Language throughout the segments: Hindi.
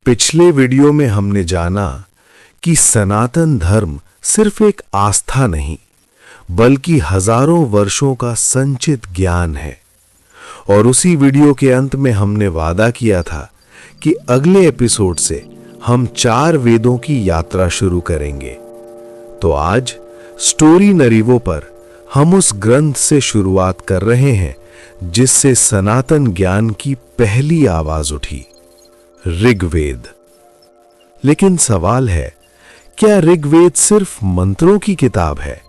पिछले वीडियो में हमने जाना कि सनातन धर्म सिर्फ एक आस्था नहीं बल्कि हजारों वर्षों का संचित ज्ञान है। और उसी वीडियो के अंत में हमने वादा किया था कि अगले एपिसोड से हम 4 वेदों की यात्रा शुरू करेंगे। तो आज स्टोरी नरीवो पर हम उस ग्रंथ से शुरुआत कर रहे हैं जिससे सनातन ज्ञान की पहली आवाज उठी, ऋग्वेद। लेकिन सवाल है, क्या ऋग्वेद सिर्फ मंत्रों की किताब है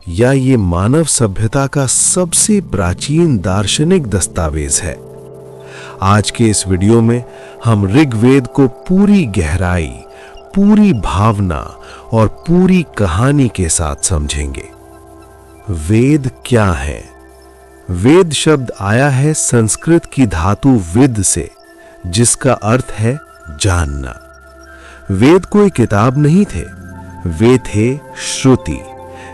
या ये मानव सभ्यता का सबसे प्राचीन दार्शनिक दस्तावेज है? आज के इस वीडियो में हम ऋग्वेद को पूरी गहराई, पूरी भावना और पूरी कहानी के साथ समझेंगे। वेद क्या है? वेद शब्द आया है संस्कृत की धातु विद से, जिसका अर्थ है जानना। वेद कोई किताब नहीं थे, वे थे श्रुति,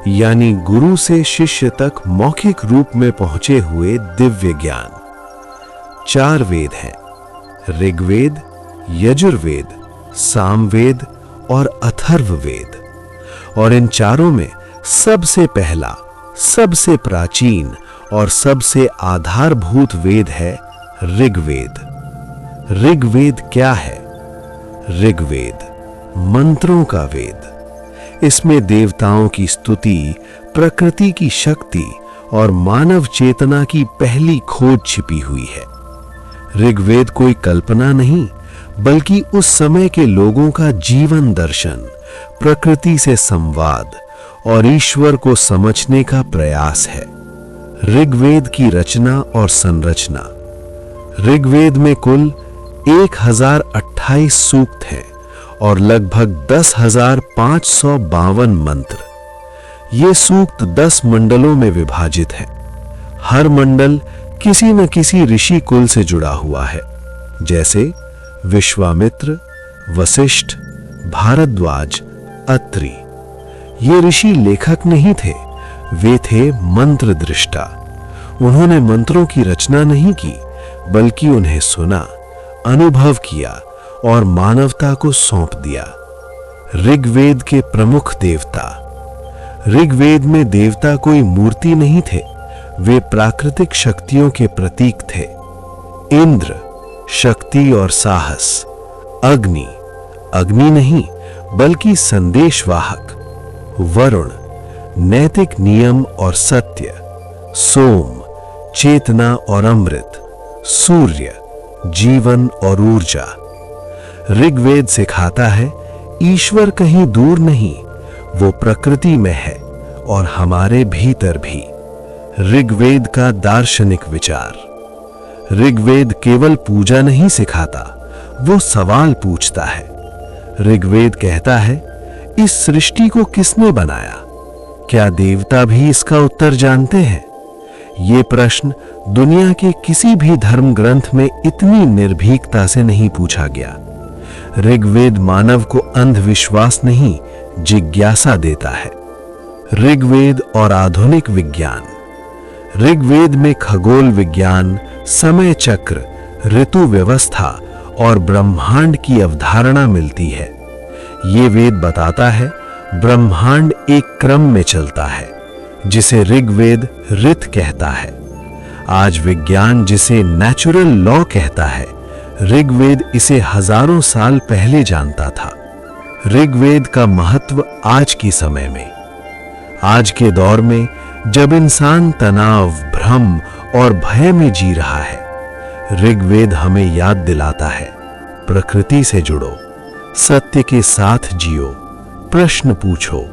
यानी गुरु से शिष्य तक मौखिक रूप में पहुंचे हुए दिव्य ज्ञान। 4 वेद हैं, ऋग्वेद, यजुर्वेद, सामवेद और अथर्ववेद। और इन चारों में सबसे पहला, सबसे प्राचीन और सबसे आधारभूत वेद है ऋग्वेद। ऋग्वेद क्या है? ऋग्वेद मंत्रों का वेद। इसमें देवताओं की स्तुति, प्रकृति की शक्ति और मानव चेतना की पहली खोज छिपी हुई है। ऋग्वेद कोई कल्पना नहीं बल्कि उस समय के लोगों का जीवन दर्शन, प्रकृति से संवाद और ईश्वर को समझने का प्रयास है। ऋग्वेद की रचना और संरचना। ऋग्वेद में कुल 1028 सूक्त हैं और लगभग 10,552 मंत्र। ये सूक्त 10 मंडलों में विभाजित है। हर मंडल किसी न किसी ऋषि कुल से जुड़ा हुआ है, जैसे विश्वामित्र, वशिष्ठ, भारद्वाज, अत्रि। ये ऋषि लेखक नहीं थे, वे थे मंत्र दृष्टा। उन्होंने मंत्रों की रचना नहीं की बल्कि उन्हें सुना, अनुभव किया और मानवता को सौंप दिया। ऋग्वेद के प्रमुख देवता। ऋग्वेद में देवता कोई मूर्ति नहीं थे, वे प्राकृतिक शक्तियों के प्रतीक थे। इंद्र, शक्ति और साहस। अग्नि, अग्नि नहीं बल्कि संदेशवाहक। वरुण, नैतिक नियम और सत्य। सोम, चेतना और अमृत। सूर्य, जीवन और ऊर्जा। ऋग्वेद सिखाता है ईश्वर कहीं दूर नहीं, वो प्रकृति में है और हमारे भीतर भी। ऋग्वेद का दार्शनिक विचार। ऋग्वेद केवल पूजा नहीं सिखाता, वो सवाल पूछता है। ऋग्वेद कहता है, इस सृष्टि को किसने बनाया? क्या देवता भी इसका उत्तर जानते हैं? ये प्रश्न दुनिया के किसी भी धर्म ग्रंथ में इतनी निर्भीकता से नहीं पूछा गया। ऋग्वेद मानव को अंधविश्वास नहीं, जिज्ञासा देता है। ऋग्वेद और आधुनिक विज्ञान। ऋग्वेद में खगोल विज्ञान, समय चक्र, ऋतु व्यवस्था और ब्रह्मांड की अवधारणा मिलती है। ये वेद बताता है ब्रह्मांड एक क्रम में चलता है, जिसे ऋग्वेद ऋत कहता है। आज विज्ञान जिसे नेचुरल लॉ कहता है, ऋग्वेद इसे हजारों साल पहले जानता था। ऋग्वेद का महत्व आज के समय में, आज के दौर में जब इंसान तनाव, भ्रम और भय में जी रहा है, ऋग्वेद हमें याद दिलाता है, प्रकृति से जुड़ो, सत्य के साथ जियो, प्रश्न पूछो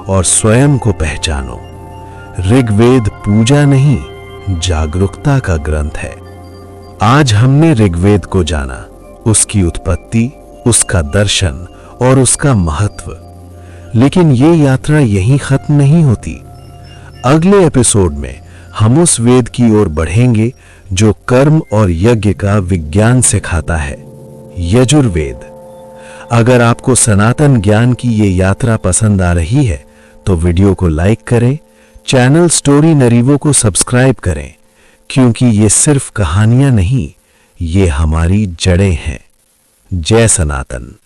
और स्वयं को पहचानो। ऋग्वेद पूजा नहीं, जागरूकता का ग्रंथ है। आज हमने ऋग्वेद को जाना, उसकी उत्पत्ति, उसका दर्शन और उसका महत्व। लेकिन ये यात्रा यहीं खत्म नहीं होती। अगले एपिसोड में हम उस वेद की ओर बढ़ेंगे जो कर्म और यज्ञ का विज्ञान सिखाता है, यजुर्वेद। अगर आपको सनातन ज्ञान की ये यात्रा पसंद आ रही है तो वीडियो को लाइक करें, चैनल स्टोरी नरीवो को सब्सक्राइब करें, क्योंकि ये सिर्फ कहानियां नहीं, ये हमारी जड़ें हैं। जय सनातन।